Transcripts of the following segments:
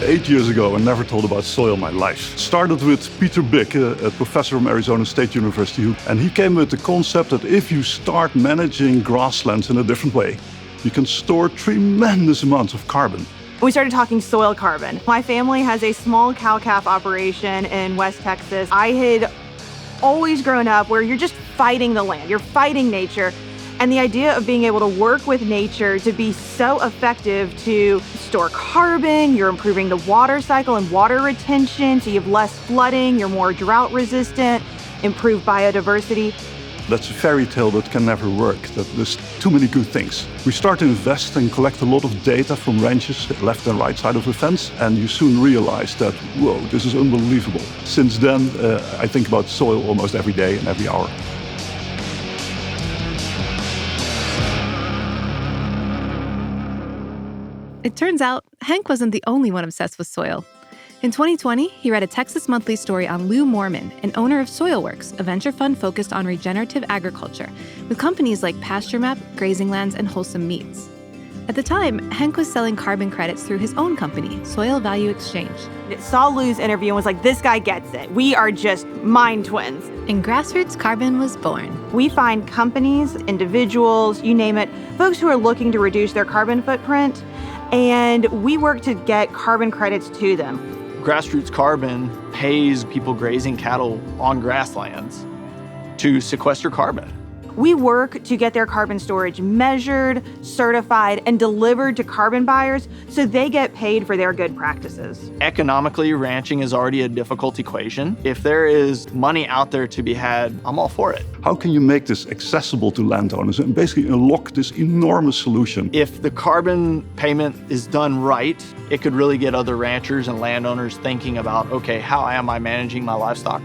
8 years ago, I never thought about soil in my life. Started with Peter Bick, a professor from Arizona State University, and he came with the concept that if you start managing grasslands in a different way, you can store tremendous amounts of carbon. We started talking soil carbon. My family has a small cow-calf operation in West Texas. I had always grown up where you're just fighting the land, you're fighting nature. And the idea of being able to work with nature to be so effective to store carbon, you're improving the water cycle and water retention, so you have less flooding, you're more drought resistant, improved biodiversity. That's a fairy tale that can never work, that there's too many good things. We start to invest and collect a lot of data from ranches, left and right side of the fence, and you soon realize that, whoa, this is unbelievable. Since then, I think about soil almost every day and every hour. It turns out, Henk wasn't the only one obsessed with soil. In 2020, he read a Texas Monthly story on Lou Moorman, an owner of SoilWorks, a venture fund focused on regenerative agriculture, with companies like PastureMap, Grazing Lands, and Wholesome Meats. At the time, Henk was selling carbon credits through his own company, Soil Value Exchange. I saw Lou's interview and was like, this guy gets it. We are just mind twins. And Grassroots Carbon was born. We find companies, individuals, you name it, folks who are looking to reduce their carbon footprint, and we work to get carbon credits to them. Grassroots Carbon pays people grazing cattle on grasslands to sequester carbon. We work to get their carbon storage measured, certified, and delivered to carbon buyers so they get paid for their good practices. Economically, ranching is already a difficult equation. If there is money out there to be had, I'm all for it. How can you make this accessible to landowners and basically unlock this enormous solution? If the carbon payment is done right, it could really get other ranchers and landowners thinking about, okay, how am I managing my livestock?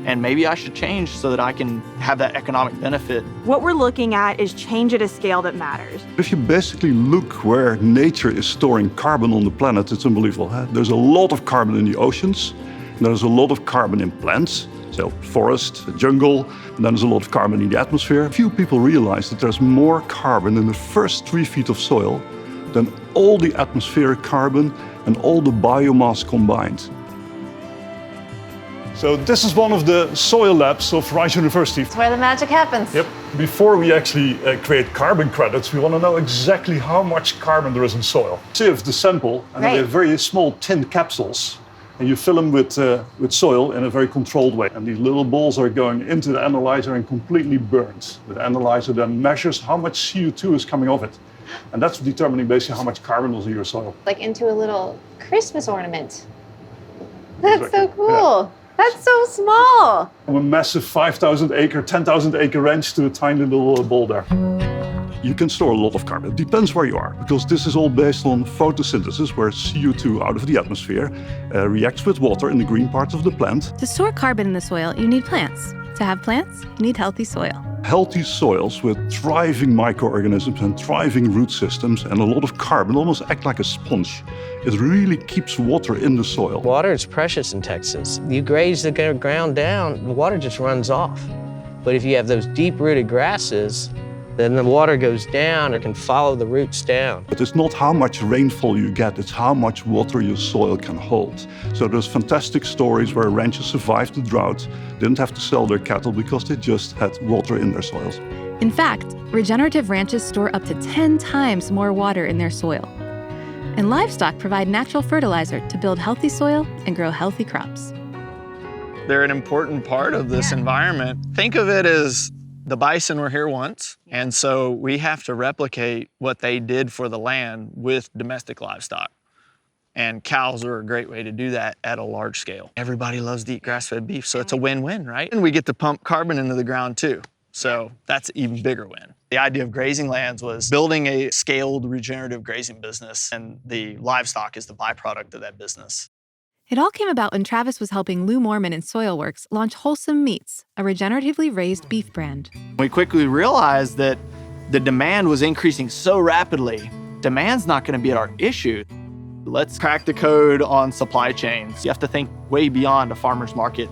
And maybe I should change so that I can have that economic benefit. What we're looking at is change at a scale that matters. If you basically look where nature is storing carbon on the planet, it's unbelievable. There's a lot of carbon in the oceans, and there's a lot of carbon in plants, so forest, jungle, and then there's a lot of carbon in the atmosphere. Few people realize that there's more carbon in the first 3 feet of soil than all the atmospheric carbon and all the biomass combined. So this is one of the soil labs of Rice University. It's where the magic happens. Yep. Before we actually create carbon credits, we want to know exactly how much carbon there is in soil. Sieve the sample, and then we have very small tin capsules, and you fill them with soil in a very controlled way. And these little balls are going into the analyzer and completely burned. The analyzer then measures how much CO2 is coming off it. And that's determining basically how much carbon was in your soil. Like into a little Christmas ornament. That's Exactly. so cool. Yeah. That's so small. From a massive 5,000 acre, 10,000 acre ranch to a tiny little bowl there. You can store a lot of carbon. It depends where you are, because this is all based on photosynthesis, where CO2 out of the atmosphere reacts with water in the green parts of the plant. To store carbon in the soil, you need plants. To have plants, you need healthy soil. Healthy soils with thriving microorganisms and thriving root systems and a lot of carbon almost act like a sponge. It really keeps water in the soil. Water is precious in Texas. You graze the ground down, the water just runs off. But if you have those deep-rooted grasses, then the water goes down or can follow the roots down. But it's not how much rainfall you get, it's how much water your soil can hold. So there's fantastic stories where ranchers survived the drought, didn't have to sell their cattle because they just had water in their soils. In fact, regenerative ranches store up to 10 times more water in their soil. And livestock provide natural fertilizer to build healthy soil and grow healthy crops. They're an important part of this environment. Think of it as the bison were here once, and so we have to replicate what they did for the land with domestic livestock. And cows are a great way to do that at a large scale. Everybody loves to eat grass-fed beef, so it's a win-win, right? And we get to pump carbon into the ground too. So that's an even bigger win. The idea of Grazing Lands was building a scaled regenerative grazing business, and the livestock is the byproduct of that business. It all came about when Travis was helping Lou Moorman and SoilWorks launch Wholesome Meats, a regeneratively raised beef brand. We quickly realized that the demand was increasing so rapidly. Demand's not going to be our issue. Let's crack the code on supply chains. You have to think way beyond a farmer's market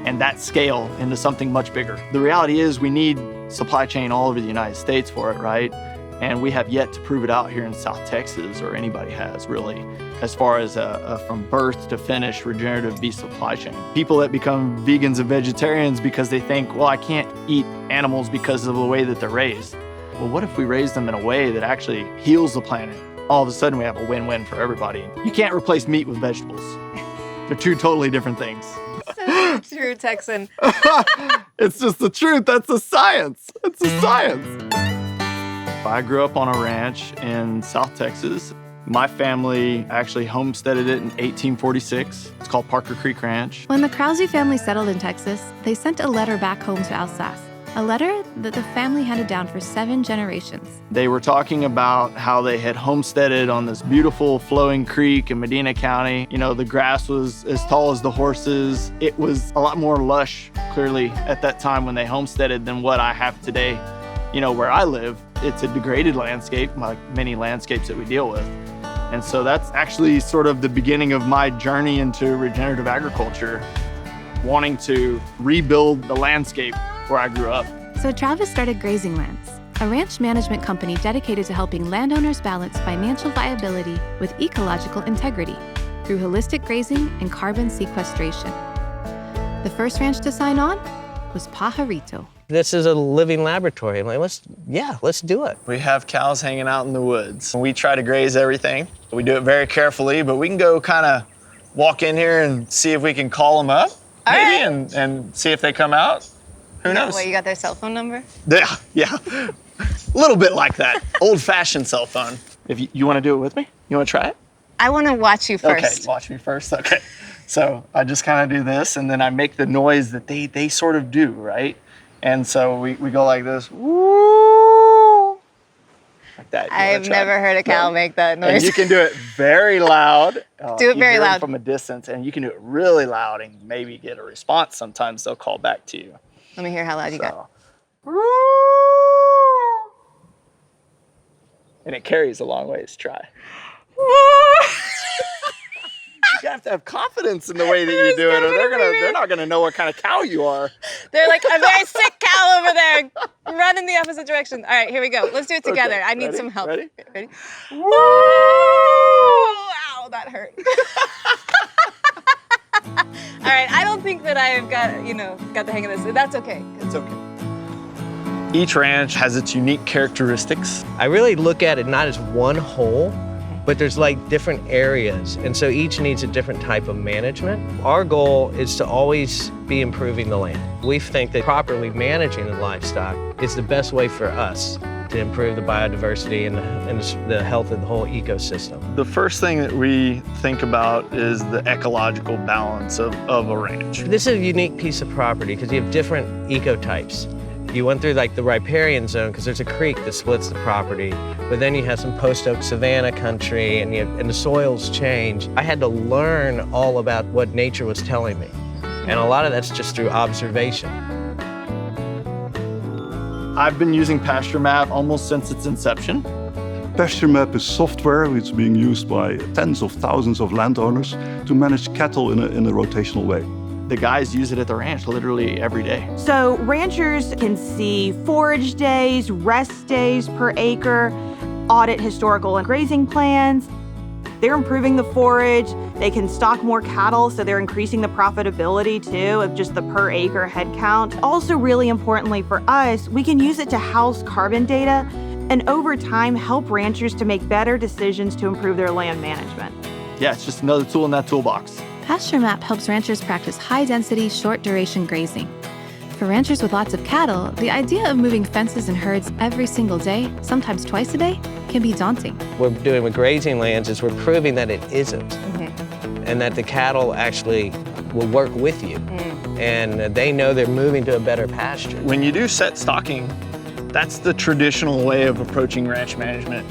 and that scale into something much bigger. The reality is we need supply chain all over the United States for it, right? And we have yet to prove it out here in South Texas, or anybody has really, as far as from birth to finish regenerative beef supply chain. People that become vegans and vegetarians because they think, well, I can't eat animals because of the way that they're raised. Well, what if we raise them in a way that actually heals the planet? All of a sudden we have a win-win for everybody. You can't replace meat with vegetables. They're two totally different things. So true, Texan. It's just the truth. That's the science. It's the science. I grew up on a ranch in South Texas. My family actually homesteaded it in 1846. It's called Parker Creek Ranch. When the Krause family settled in Texas, they sent a letter back home to Alsace, a letter that the family handed down for 7 generations. They were talking about how they had homesteaded on this beautiful flowing creek in Medina County. You know, the grass was as tall as the horses. It was a lot more lush, clearly, at that time when they homesteaded than what I have today. You know, where I live, it's a degraded landscape, like many landscapes that we deal with. And so that's actually sort of the beginning of my journey into regenerative agriculture, wanting to rebuild the landscape where I grew up. So Travis started Grazing Lands, a ranch management company dedicated to helping landowners balance financial viability with ecological integrity through holistic grazing and carbon sequestration. The first ranch to sign on was Pajarito. This is a living laboratory. I'm like, let's do it. We have cows hanging out in the woods. We try to graze everything. We do it very carefully, but we can go kind of walk in here and see if we can call them up, maybe, and see if they come out. Who knows? What, you got their cell phone number? Yeah. A little bit like that. Old-fashioned cell phone. If you want to do it with me? You want to try it? I want to watch you first. Okay, watch me first. Okay. So I just kind of do this, and then I make the noise that they sort of do, right? And so we go like this. Woo! Like that. I've never heard a cow make that noise. And you can do it very loud. Do it very you hear loud. from a distance, and you can do it really loud and maybe get a response. Sometimes they'll call back to you. Let me hear how loud you got. And it carries a long ways. Try. You have to have confidence in the way that you do it, or they're not gonna know what kind of cow you are. They're like, a very sick cow over there. Run in the opposite direction. All right, here we go. Let's do it together. Okay, I need ready? some help. Ready? Woo! Ow, that hurt. All right, I don't think that I've got the hang of this. That's okay. It's okay. Each ranch has its unique characteristics. I really look at it not as one whole, but there's like different areas. And so each needs a different type of management. Our goal is to always be improving the land. We think that properly managing the livestock is the best way for us to improve the biodiversity and the health of the whole ecosystem. The first thing that we think about is the ecological balance of a ranch. This is a unique piece of property because you have different ecotypes. You went through like the riparian zone because there's a creek that splits the property, but then you have some post-oak savanna country and the soils change. I had to learn all about what nature was telling me. And a lot of that's just through observation. I've been using PastureMap almost since its inception. PastureMap is software which is being used by tens of thousands of landowners to manage cattle in a rotational way. The guys use it at the ranch literally every day. So ranchers can see forage days, rest days per acre, audit historical and grazing plans. They're improving the forage. They can stock more cattle, so they're increasing the profitability too of just the per acre head count. Also, really importantly for us, we can use it to house carbon data and over time help ranchers to make better decisions to improve their land management. Yeah, it's just another tool in that toolbox. PastureMap helps ranchers practice high-density, short-duration grazing. For ranchers with lots of cattle, the idea of moving fences and herds every single day, sometimes twice a day, can be daunting. What we're doing with Grazing Lands is we're proving that it isn't, and that the cattle actually will work with you, and they know they're moving to a better pasture. When you do set stocking, that's the traditional way of approaching ranch management.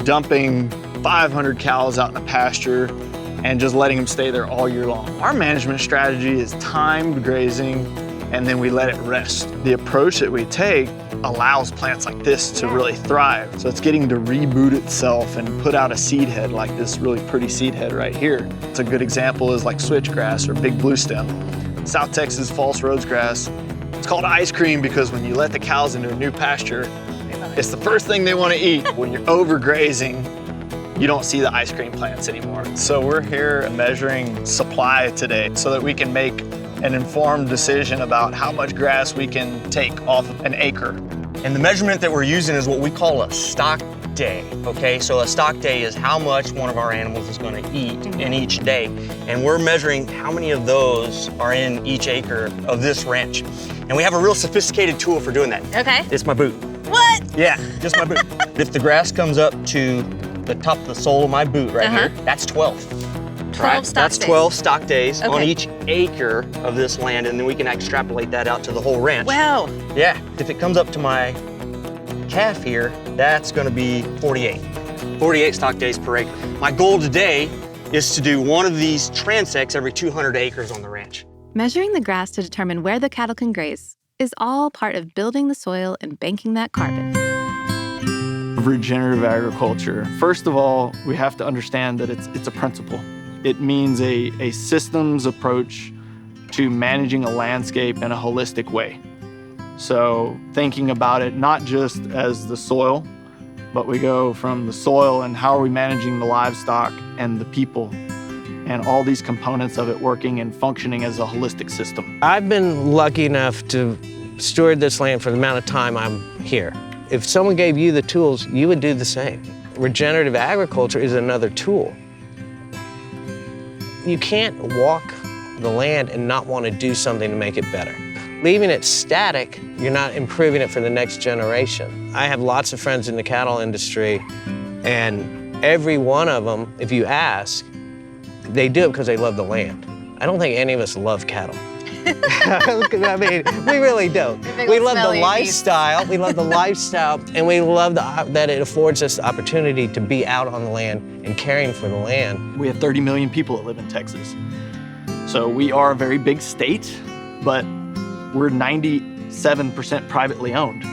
Dumping 500 cows out in a pasture and just letting them stay there all year long. Our management strategy is timed grazing, and then we let it rest. The approach that we take allows plants like this to really thrive. So it's getting to reboot itself and put out a seed head like this really pretty seed head right here. It's a good example is like switchgrass or big blue stem. South Texas false rhodes grass. It's called ice cream because when you let the cows into a new pasture, It's the first thing they want to eat. When you're overgrazing, you don't see the ice cream plants anymore. So we're here measuring supply today so that we can make an informed decision about how much grass we can take off an acre. And the measurement that we're using is what we call a stock day, okay? So a stock day is how much one of our animals is gonna eat in each day. And we're measuring how many of those are in each acre of this ranch. And we have a real sophisticated tool for doing that. Okay. It's my boot. What? Yeah, just my boot. If the grass comes up to the top of the sole of my boot right here, that's 12. 12 stock That's days. 12 stock days on Okay. each acre of this land, and then we can extrapolate that out to the whole ranch. Wow. Yeah, if it comes up to my calf here, that's gonna be 48. 48 stock days per acre. My goal today is to do one of these transects every 200 acres on the ranch. Measuring the grass to determine where the cattle can graze is all part of building the soil and banking that carbon. Regenerative agriculture. First of all, we have to understand that it's a principle. It means a systems approach to managing a landscape in a holistic way. So thinking about it not just as the soil, but we go from the soil and how are we managing the livestock and the people and all these components of it working and functioning as a holistic system. I've been lucky enough to steward this land for the amount of time I'm here. If someone gave you the tools, you would do the same. Regenerative agriculture is another tool. You can't walk the land and not want to do something to make it better. Leaving it static, you're not improving it for the next generation. I have lots of friends in the cattle industry, and every one of them, if you ask, they do it because they love the land. I don't think any of us love cattle. I mean, we really don't. We love the lifestyle. We love the lifestyle, and we love that it affords us the opportunity to be out on the land and caring for the land. We have 30 million people that live in Texas. So we are a very big state, but we're 97% privately owned,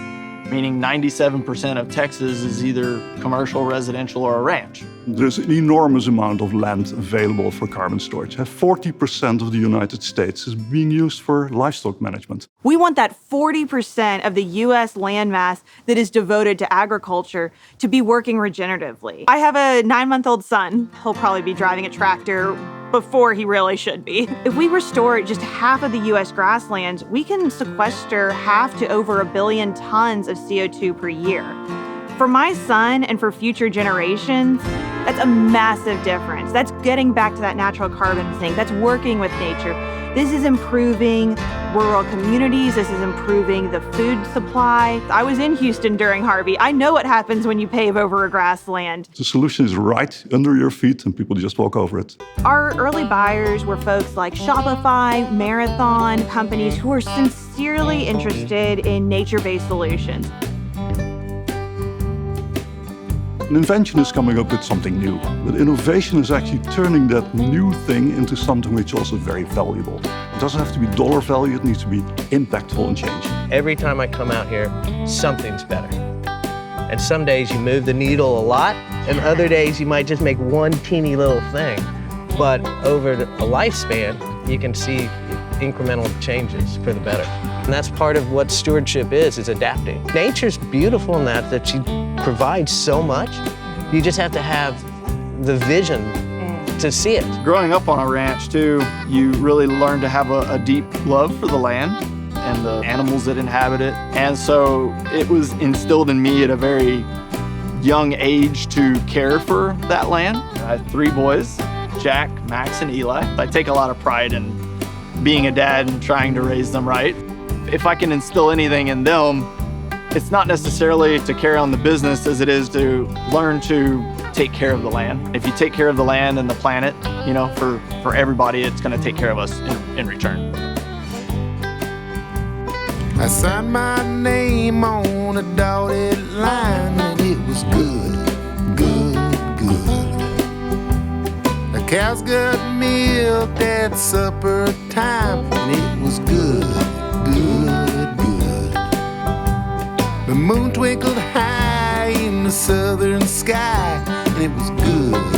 meaning 97% of Texas is either commercial, residential, or a ranch. There's an enormous amount of land available for carbon storage. 40% of the United States is being used for livestock management. We want that 40% of the US landmass that is devoted to agriculture to be working regeneratively. I have a 9-month-old son. He'll probably be driving a tractor before he really should be. If we restore just half of the US grasslands, we can sequester half to over 1 billion tons of CO2 per year. For my son and for future generations, that's a massive difference. That's getting back to that natural carbon sink. That's working with nature. This is improving rural communities. This is improving the food supply. I was in Houston during Harvey. I know what happens when you pave over a grassland. The solution is right under your feet and people just walk over it. Our early buyers were folks like Shopify, Marathon, companies who are sincerely interested in nature-based solutions. An invention is coming up with something new, but innovation is actually turning that new thing into something which is also very valuable. It doesn't have to be dollar value, it needs to be impactful and changing. Every time I come out here, something's better. And some days you move the needle a lot, and other days you might just make one teeny little thing. But over a lifespan, you can see incremental changes for the better. And that's part of what stewardship is adapting. Nature's beautiful in that she provides so much. You just have to have the vision to see it. Growing up on a ranch too, you really learn to have a deep love for the land and the animals that inhabit it. And so it was instilled in me at a very young age to care for that land. I have 3 boys, Jack, Max, and Eli. I take a lot of pride in being a dad and trying to raise them right. If I can instill anything in them, it's not necessarily to carry on the business as it is to learn to take care of the land. If you take care of the land and the planet, you know, for everybody, it's gonna take care of us in return. I signed my name on a dotted line and it was good, good, good. The cows got milk at supper time and it was good, good, good. The moon twinkled high in the southern sky and it was good,